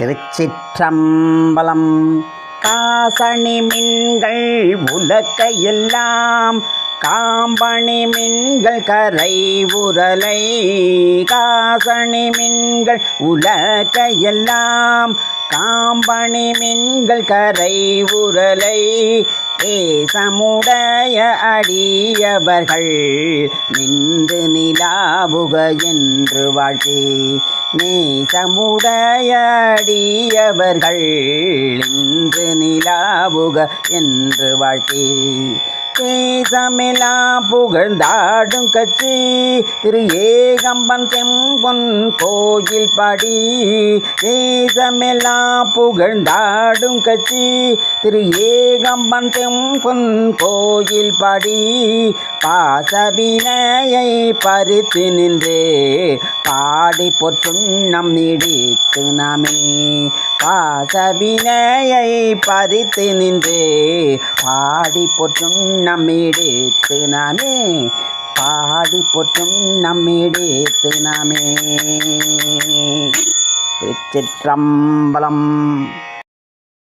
திருச்சிற்றம்பலம். காசணி மின்கள் உலக்கையெல்லாம் காம்பணி மின்கள் கரை உரலை. காசணி மின்கள் உலக்கையெல்லாம் காம்பணி மின்கள் கரை உரலை. தேசமுடைய அடியவர்கள் நின்று நிலாவுக என்று வாழ்த்தி. நேசமுடைய அடியவர்கள் நின்று நிலாவுக என்று வாழ்த்தி. தேசமெல்லாம் புகழ்ந்தாடும் கட்சி திரு ஏகம்பன் செம்பொன் கோயில் பாடி. தேசமெல்லாம் புகழ்ந்தாடும் கட்சி திரு ஏகம்பன் செம்பொன் கோயில் பாடி. பாசவினையை பறித்து நின்று பாடி பொற்றும் நம் நீடித்து நாமே. பாசவினையை பறித்து நின்று பாடி பொற்றும் நம்மிடத்து நாமே. பாடி பொற்றும் நம்மிடத்து நாமே. திருச்சிற்றம்பலம்.